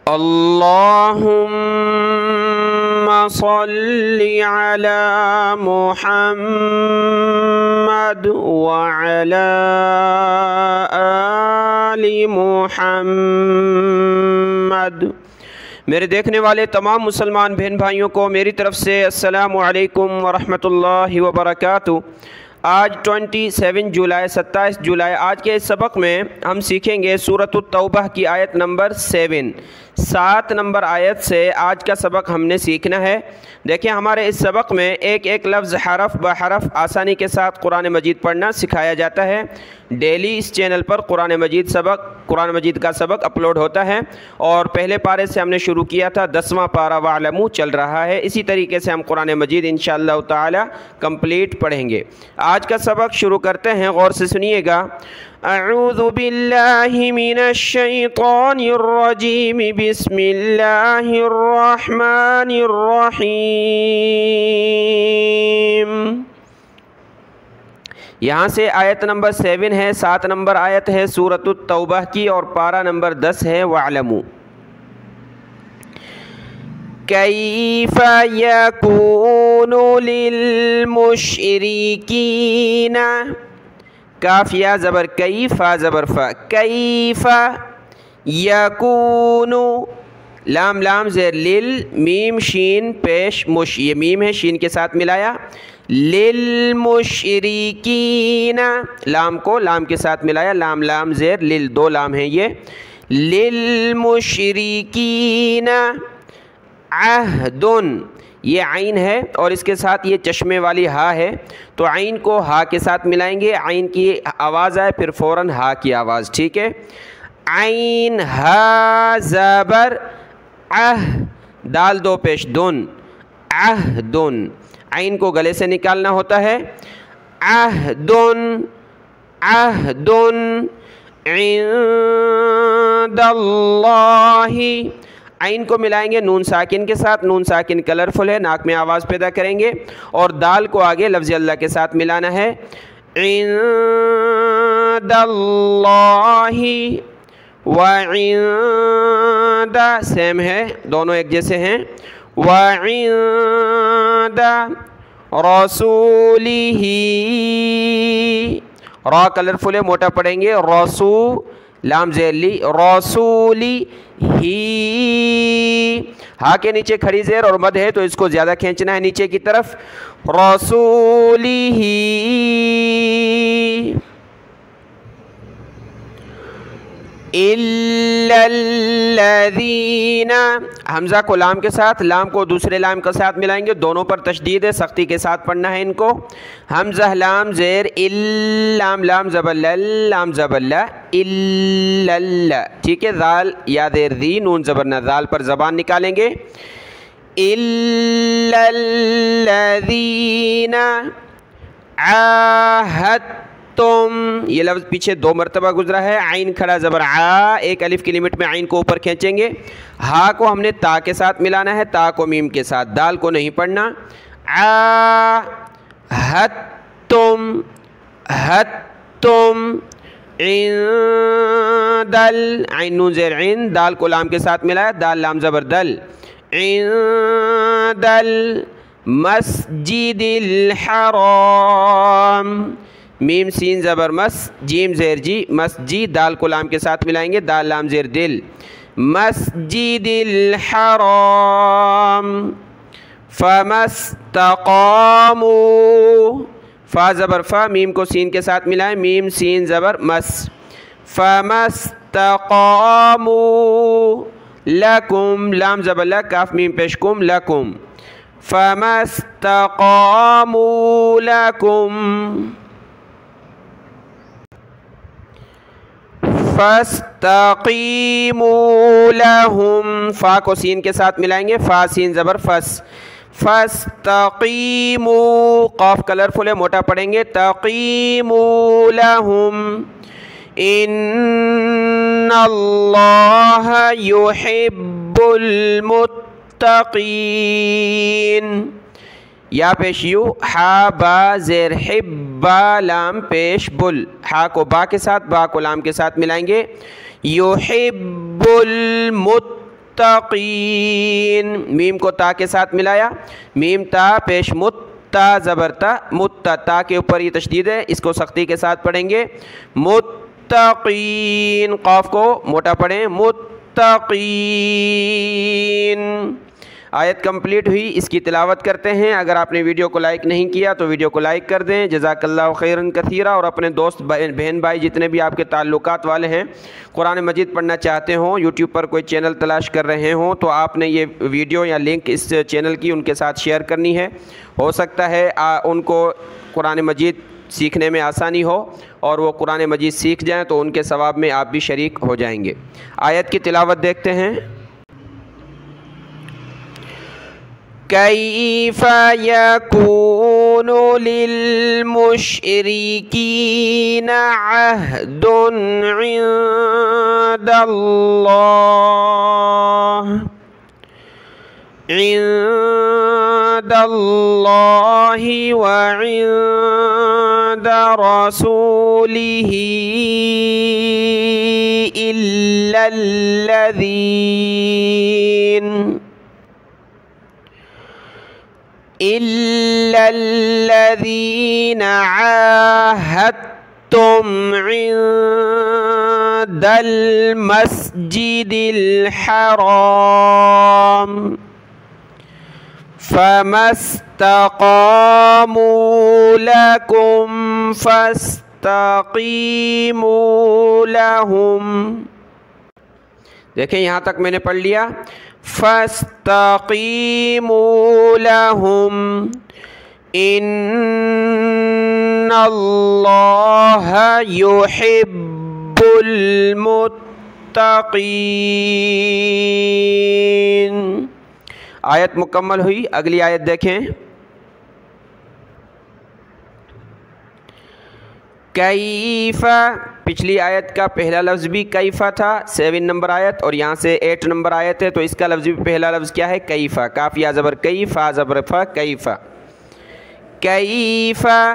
اللہم صلی علی محمد وعلی آل محمد۔ میرے دیکھنے والے تمام مسلمان بہن بھائیوں کو میری طرف سے السلام علیکم ورحمۃ اللہ وبرکاتہ۔ آج 27 جولائی 27 جولائی آج کے اس سبق میں ہم سیکھیں گے سورۃ التوبہ کی آیت نمبر 7 نمبر آیت سے آج کا سبق ہم نے سیکھنا ہے۔ دیکھیں ہمارے اس سبق میں ایک ایک لفظ حرف بحرف آسانی کے ساتھ قرآن مجید پڑھنا سکھایا جاتا ہے۔ ڈیلی اس چینل پر قرآن مجید کا سبق اپلوڈ ہوتا ہے، اور پہلے پارے سے ہم نے شروع کیا تھا، 10واں پارہ وَاعْلَمُوا چل رہا ہے۔ اسی طریقے سے ہم قرآن مجید انشاءاللہ تعالی کمپلیٹ پڑھیں گے۔ آج کا سبق شروع کرتے ہیں، غور سے سنیے گا۔ اعوذ باللہ من الشیطان الرجیم، بسم اللہ الرحمن الرحیم۔ یہاں سے آیت نمبر 7 ہے، 7 نمبر آیت ہے سورۃ التوبہ کی، اور پارہ نمبر 10 ہے وَاعْلَمُوا۔ کیف یکون للمشرکین، کاف یا زبر کئی، فا زبر فا، کیف یکون، لام لام زیر لل، میم شین پیش مش، یہ میم ہے شین کے ساتھ ملایا، للمشرکین، لام کو لام کے ساتھ ملایا، لام لام زیر لل، دو لام ہیں یہ، للمشرکین عہدن، یہ عین ہے اور اس کے ساتھ یہ چشمے والی ہا ہے، تو عین کو ہا کے ساتھ ملائیں گے، عین کی آواز آئے پھر فوراً ہا کی آواز، ٹھیک ہے۔ عین ہا زبر دال دو پیش دن، عہدن، عین کو گلے سے نکالنا ہوتا ہے، عہدن عہدن عند اللہ، عین کو ملائیں گے نون ساکن کے ساتھ، نون ساکن کلرفل ہے، ناک میں آواز پیدا کریں گے، اور دال کو آگے لفظ اللہ کے ساتھ ملانا ہے، عند اللہ، وعند سیم ہے، دونوں ایک جیسے ہیں، وعند رسولہ، را کلرفل ہے، موٹا پڑھیں گے، رسو لام زیر لی، رسولی ہی، ہا کے نیچے کھڑی زیر اور مد ہے تو اس کو زیادہ کھینچنا ہے نیچے کی طرف، رسولی ہی، الا الذین، حمزہ کو لام کے ساتھ، لام کو دوسرے لام کے ساتھ ملائیں گے، دونوں پر تشدید ہے، سختی کے ساتھ پڑھنا ہے ان کو، حمزہ لام زیر لام لام زبر لام زبر الا، ٹھیک ہے، ذال یا زیر ذی، نون زبر نہ، ذال پر زبان نکالیں گے، الا الذین عاہدتم، یہ لفظ پیچھے 2 مرتبہ گزرا ہے، عین کھڑا زبر آ، ایک الف کی لمٹ میں عین کو اوپر کھینچیں گے، ہا کو ہم نے تا کے ساتھ ملانا ہے، تا کو میم کے ساتھ، دال کو نہیں پڑھنا، عاہدتم ہتم، عند عین نون زیر عین، دال کو لام کے ساتھ ملایا، دال لام زبر دل، عند المسجد الحرام، میم سین زبر مس، جیم زیر جی، مسجد، دال کو لام کے ساتھ ملائیں گے، دال لام زیر دل، مسجد الحرام، فما استقاموا، فا زبر فا، میم کو سین کے ساتھ ملائیں، میم سین زبر مس، فما استقاموا لکم، لام زبر لک، کاف میم پیش کم، لکم، فما استقاموا لکم، فاستقیموا لہم، فا کو سین کے ساتھ ملائیں گے، فا سین زبر فس، فاستقیموا، قاف کلرفل ہے، موٹا پڑھیں گے، تقیموا لہم، ان اللہ یحب المتقین، یا پیش یو، ہا با زیر حب، با لام پیش بل، ہا کو با کے ساتھ، با کو لام کے ساتھ ملائیں گے، یحب मुत्तकीन, मीम को ता के साथ मिलाया, मीम ता पेश मुत्ता ज़बर ता, मुत्ता ता के ऊपर ये तशदीद है, इसको सख्ती के साथ पढ़ेंगे मुत्तकीन, क़ाफ को मोटा पढ़ें मुत्तकीन। आयत कंप्लीट हुई, इसकी तिलावत करते हैं। अगर आपने वीडियो को लाइक नहीं किया तो वीडियो को लाइक कर दें, जज़ाकल्लाहु खैरन कसीरा। और अपने दोस्त बहन भाई जितने भी आपके ताल्लुकात वाले हैं कुरान मजीद पढ़ना चाहते हों, यूट्यूब पर कोई चैनल तलाश कर रहे हों, तो आपने ये वीडियो या लिंक इस चैनल की उनके साथ शेयर करनी है। हो सकता है उनको कुरान मजीद सीखने में आसानी हो और वो कुरान मजीद सीख जाएँ तो उनके सवाब में आप भी शरीक हो जाएंगे। आयत की तिलावत देखते हैं। कैफ़ यकूनु लिलमुशरिकीना अहदुन इंदल्लाहि व इंद रसूलिही इल्लल्लज़ीना आहदतुम इंदल मस्जिदिल हराम फमस्तक़ामू लकुम फस्तक़ीमू लहुम। देखें यहाँ तक मैंने पढ़ लिया, फस्तक़ीमू लहुम इन्नल्लाहा युहिब्बुल मुत्तक़ीन। आयत मुकम्मल हुई। अगली आयत देखें। कैफ़ा, पिछली आयत का पहला लफ्ज़ भी कैफ़ा था, 7 नंबर आयत, और यहाँ से 8 नंबर आयत है, तो इसका लफ्ज़ भी पहला लफ्ज़ क्या है? कैफ़ा। काफ़ या ज़बर कई, फ़ा ज़बर फ़ा, कैफ़ा। कैफ़ा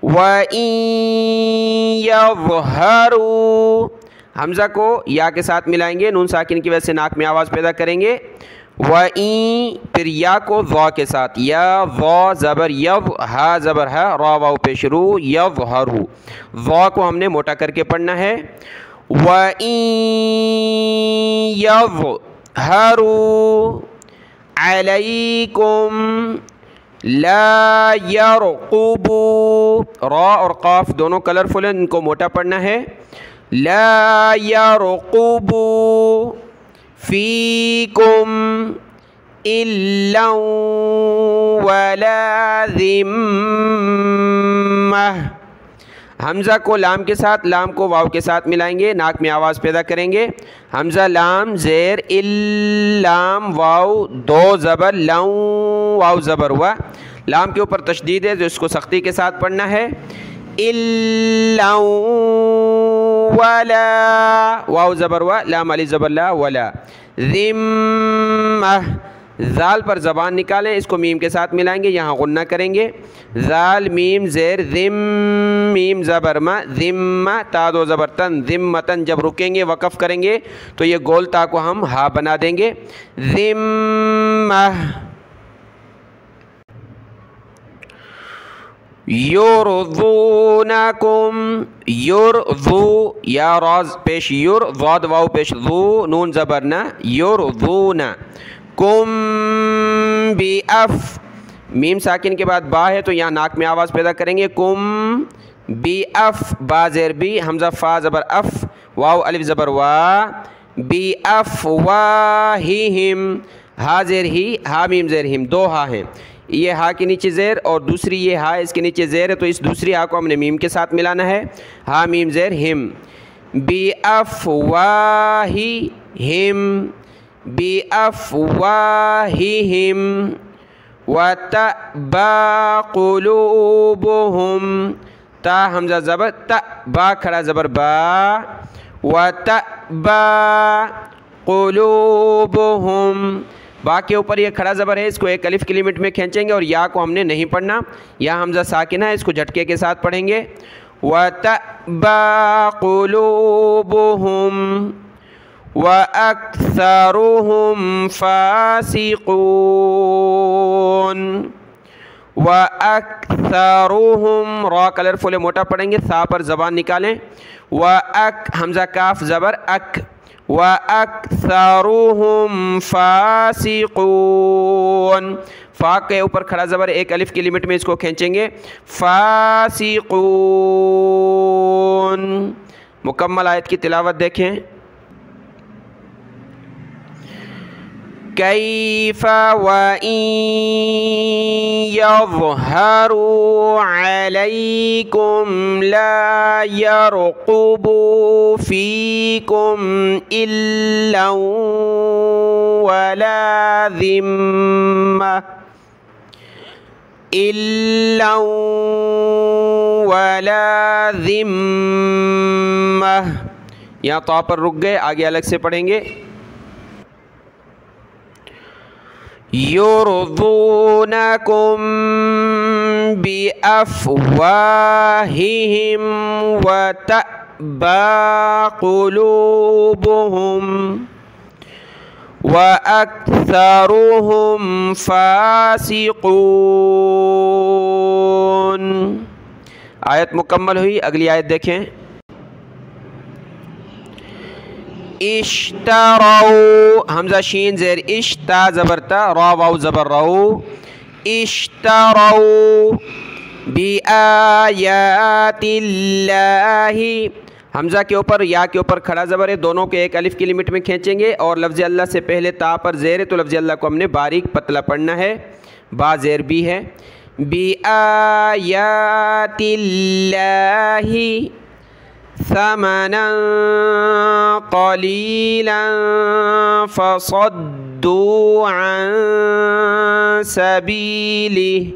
व इन यज़हरू, हमज़ा को या के साथ मिलाएंगे, नून साकिन की वजह से नाक में आवाज़ पैदा करेंगे। व इन, फिर या को ज़ा के साथ, या ज़ा ज़बर यव, हा ज़बर हा, रा वाव पेश रू, यज़हरू, ज़ा को हमने मोटा करके पढ़ना है। व इन यज़हरू अलैकुम ला यरक़ुबू, रा और क़ाफ दोनों कलरफुल हैं, इनको मोटा पढ़ना है। ला यरक़ुबू फ़ीकुम इल्ला वला ज़िम्मह, हमज़ा को लाम के साथ, लाम को वाव के साथ मिलाएंगे, नाक में आवाज़ पैदा करेंगे। हमज़ा लाम ज़ेर इल, लाम वाव दो ज़बर, लाऊ वाव ज़बर हुआ, लाम के ऊपर तशदीद है जो इसको सख्ती के साथ पढ़ना है। इल्ला वला, वाव ज़बर हुआ, लाम अली ज़बर ला, वला। ज़िम्मह, ज़ाल पर ज़बान निकालें, इसको मीम के साथ मिलाएंगे, यहाँ गुन्ना करेंगे। ज़ाल मीम ज़ेर ज़िम, मीम ज़बर मा, ज़िम्मा ता दो ज़बर तन, ज़िम्मतन। जब रुकेंगे वक़फ़ करेंगे तो ये गोल ता को हम हा बना देंगे। ज़िम्मह युरज़ूनकुम, युरज़ू या राज़ पेश युर, ज़ाद वाव पेश ज़ू, नून ज़बर ना, युरज़ूना। कुम बी अफ़, मीम साकिन के बाद बा है तो यहाँ नाक में आवाज़ पैदा करेंगे। कुम बी अफ़, बा ज़ेर बी, हमज़ा फ़ा ज़बर अफ़, वाव अलिफ ज़बर वा, बी अफ़ वाहिहिम, हा ज़ेर ही, हा मीम ज़ेर हिम, दो हा हैं, ये हा के नीचे ज़ेर और दूसरी ये हा इसके नीचे ज़ेर है, तो इस दूसरी हा को हमने मीम के साथ मिलाना है। हा मीम ज़ेर हिम, बी अफ़ वाही हिम, बी अफ़ वाहिहिम वतबा क़ुलूबुहुम, ता हमज़ा ज़बर ता, बा खड़ा ज़बर बा, वतबा क़ुलूबुहुम, बा के ऊपर ये खड़ा ज़बर है, इसको एक अलिफ की लिमिट में खींचेंगे और या को हमने नहीं पढ़ना, या हमज़ा साकिना है, इसको झटके के साथ पढ़ेंगे। वतबा क़ुलूबुहुम वअक्सरुहुम फासिकून। वअक्सरुहुम रा कलरफुल मोटा पढ़ेंगे, सा पर ज़बान निकालें। हमज़ा काफ ज़बर अक। वअक्सरुहुम फासिकून। फा के ऊपर खड़ा ज़बर एक अलिफ की लिमिट में इसको खींचेंगे, फासिकून। मुकम्मल आयत की तिलावत देखें। कैफ़ व इन यज़हरू अलैकुम ला यरक़ुबू फ़ीकुम इल्ला वला ज़िम्मा यहाँ तो पर रुक गए, आगे अलग से पढ़ेंगे। युरदूनकुम बिअफ़वाहिहिम व तअबा क़ुलूबुहुम व अक्सरुहुम फासिकून। आयत मुकम्मल हुई। अगली आयत देखें। इश्तरौ हमज़ा शीन ज़ेर इश्ता ज़बरता रा वाउ ज़बर रऊ। इश्तरौ बिआयातिल्लाहि हमज़ा के ऊपर या के ऊपर खड़ा ज़बर है, दोनों के एक अलिफ की लिमिट में खींचेंगे और लफ्ज़ अल्लाह से पहले ता पर ज़ेर है तो लफ्ज़ अल्लाह को हमने बारीक पतला पढ़ना है, बा ज़ेर भी है। बिआयातिल्लाहि समनन क़लीलन फ़सद्दू अन सबीलिह।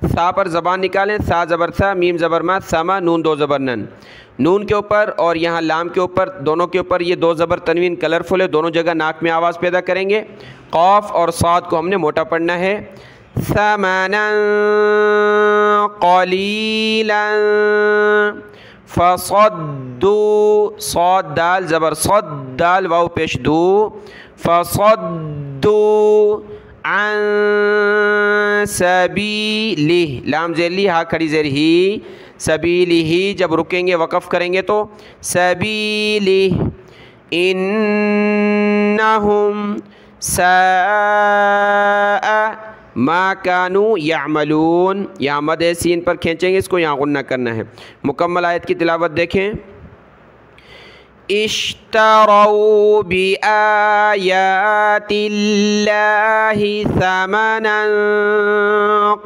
सा पर ज़बान निकालें, सा ज़बर सा, मीम ज़बर मा, समा, नून दो ज़बर नन। नून के ऊपर और यहाँ लाम के ऊपर, दोनों के ऊपर ये दो ज़बर तनवीन कलरफुल है, दोनों जगह नाक में आवाज़ पैदा करेंगे। क़ाफ और साद को हमने मोटा पढ़ना है। समनन क़लीलन फ़सद्दू साद दाल ज़बर सद दाल वाव पेश दू फ़सद्दू अन सबीलिह लाम ज़ेली हा खड़ी ज़ेर ही सबीलिही जब रुकेंगे वक़फ़ करेंगे तो सबीलिह। इन्नहुम साअ मा कानू यामलून। यहाँ मद सीन पर खींचेंगे, इसको यहाँ गुन्ना करना है। मुकम्मल आयत की तिलावत देखें। इश्तरौ बिआयातिल्लाहि समनन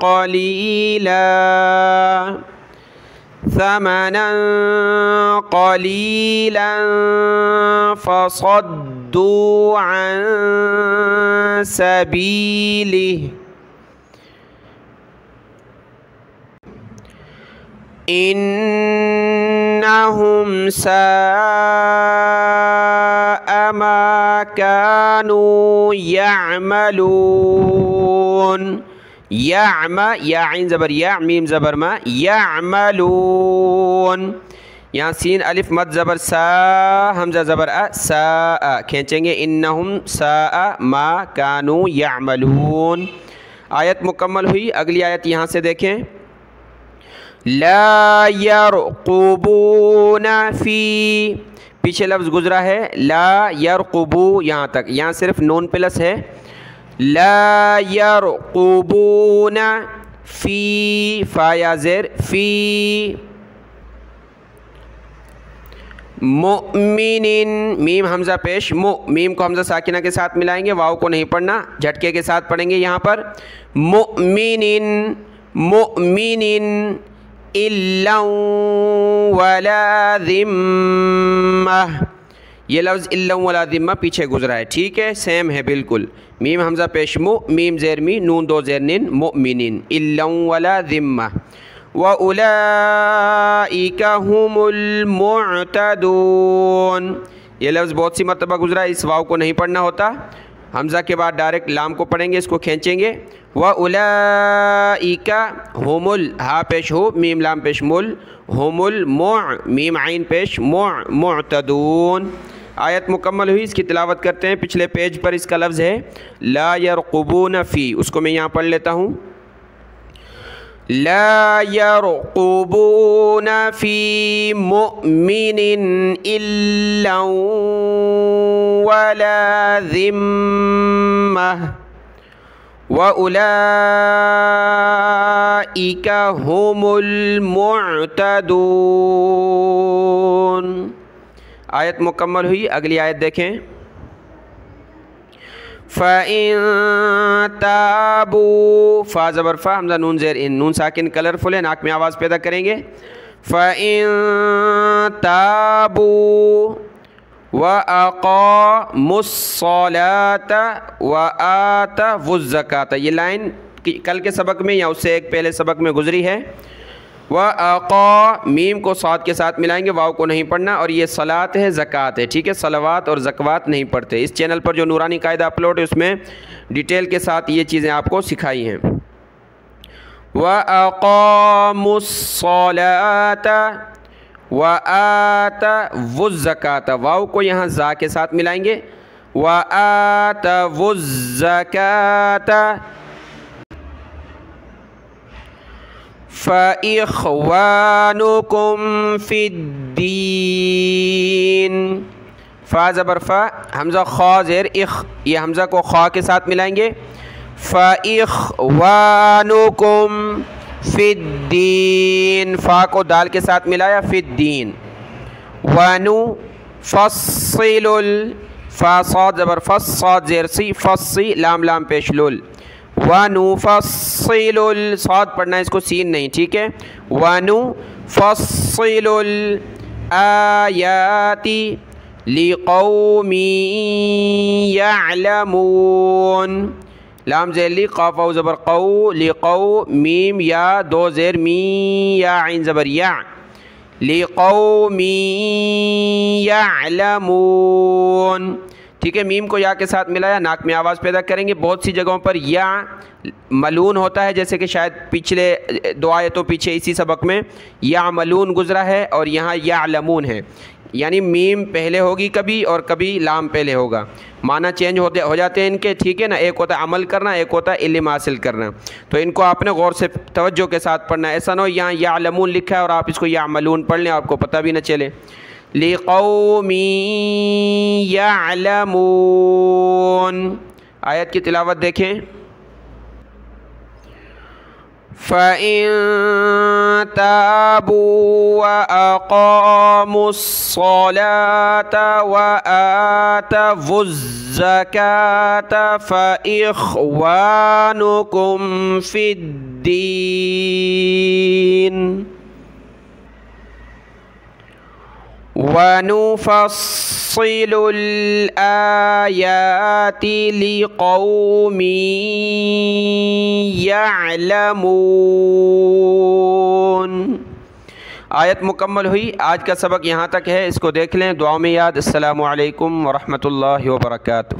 क़लीलन फ़सद्दू अन सबीलिह। इन्नहुम साअ मा कानू यअमलून। यामा या आइन ज़बर या मीम ज़बर मा यअमलून। यहाँ सीन अलिफ मद ज़बर सा हमज़ा ज़बर अ सा खींचेंगे। इन्नहुम साअ मा कानू यअमलून। आयत मुकम्मल हुई। अगली आयत यहाँ से देखें। ला यरक़ुबून फ़ी पीछे लफ्ज़ गुज़रा है ला यरक़ुबू यहाँ तक, यहाँ सिर्फ नून प्लस है। ला यरक़ुबून फ़ी फ़ा या ज़ेर फ़ी मुमिनिन मीम हमज़ा पेश मु मीम को हमज़ा साकिना के साथ मिलाएंगे, वाव को नहीं पढ़ना, झटके के साथ पढ़ेंगे। यहाँ पर मुमिनिन मुमिनिन इल्ला वला ज़िम्मा। ये लफ्ज़ इल्ला वला ज़िम्मा पीछे गुजरा है, ठीक है, सेम है बिल्कुल। मीम हमज़ा पेश मु मीम ज़ेर मी नून दो ज़ेर निन मुमिनिन इल्ला वला ज़िम्मा। व उलाइका हुमुल मुअतदून। ये लफ्ज़ बहुत सी मरतबा गुजरा, इस वाव को नहीं पढ़ना होता, हमज़ा के बाद डायरेक्ट लाम को पढ़ेंगे, इसको खींचेंगे। व उलाइका हुमुल हा पेश हो मीम लाम पेश मुल हुमुल मुअ मीम आइन पेश मुअतदून। آیت مکمل ہوئی، اس کی تلاوت کرتے ہیں۔ پچھلے پیج پر اس کا لفظ ہے لا یرقبون فی، اس کو میں یہاں پڑھ لیتا ہوں۔ لا یرقبون فی مؤمن الا ولا ذمہ وَأُولَئِكَ هُمُ الْمُعْتَدُونَ۔ آیت مکمل ہوئی، اگلی آیت دیکھیں۔ فَإِن تَابُوا، فا زبر فا، حمزہ نون زیر ان، نون ساکن کلرفل ہے، ناک میں آواز پیدا کریں گے۔ فَإِن تَابُوا وَأَقَامُوا الصَّلَاةَ وَآتَوُا الزَّكَاةَ، یہ لائن کل کے سبق میں یا اس سے ایک پہلے سبق میں گزری ہے۔ وَأَقَا، میم کو صاد کے ساتھ ملائیں گے، واو کو نہیں پڑھنا، اور یہ صلاۃ ہے، زکوٰۃ ہے، ٹھیک ہے، صلوات اور زکوٰۃ نہیں پڑھتے۔ اس چینل پر جو نورانی قاعدہ اپلوڈ ہے اس میں ڈیٹیل کے ساتھ یہ چیزیں آپ کو سکھائی ہیں۔ وَأَقَامُوا الصَّلَاةَ وَآتَوُا الزَّكَاةَ، واو کو یہاں زا کے ساتھ ملائیں گے۔ وَآتَوُا الزَّكَاةَ فَإِخْوَانُكُمْ فِي الدِّينِ، فا زبر فا، حمزہ خا زیر اخ، یہ حمزہ کو خا کے ساتھ ملائیں گے۔ فَإِخْوَانُكُمْ فِي الدِّينِ، فا کو دال کے ساتھ ملایا، فِي الدِّينِ۔ وَنُفَصِّلُ، فا صاد زبر فص، صاد زیر سی، فصی، لام لام پیش لول۔ وَنُفَصِّلُ، صاد پڑھنا ہے اس کو، سین نہیں، ٹھیک ہے۔ وَنُفَصِّلُ الْآيَاتِ لِقَوْمٍ يَعْلَمُونَ، لام زیر لی، قاف واو زبر قو، لقو، میم یا دو زیر می، یا عین زبر یا، لقوم یعلمون، ٹھیک ہے، میم کو یا کے ساتھ ملایا، ناک میں آواز پیدا کریں گے۔ بہت سی جگہوں پر یا ملون ہوتا ہے، جیسے کہ شاید پچھلے دو آیتوں پیچھے اسی سبق میں یا ملون گزرا ہے اور یہاں یعلمون ہے، یعنی میم پہلے ہوگی کبھی اور کبھی لام پہلے ہوگا، معنی چینج ہو جاتے ہیں ان کے، ٹھیک ہے نا، ایک ہوتا ہے عمل کرنا، ایک ہوتا ہے علم حاصل کرنا، تو ان کو آپ نے غور سے توجہ کے ساتھ پڑھنا ہے، ایسا نہ ہو یہاں یعلمون لکھا ہے اور آپ اس کو یعملون پڑھ لیں، آپ کو پتہ بھی نہ چلے۔ لِقَوْمٍ يَعْلَمُونَ، آیت کی تلاوت دیکھیں۔ فَإِن تَابُوا وَأَقَامُوا الصَّلَاةَ وَآتَوُا الزَّكَاةَ فَإِخْوَانُكُمْ فِي الدِّينِ وَنُفَصِّلُ الْآيَاتِ لِقَوْمٍ يَعْلَمُونَ۔ آیت مکمل ہوئی، آج کا سبق یہاں تک ہے، اس کو دیکھ لیں، دعاؤں میں یاد۔ السلام علیکم ورحمۃ اللہ وبرکاتہ۔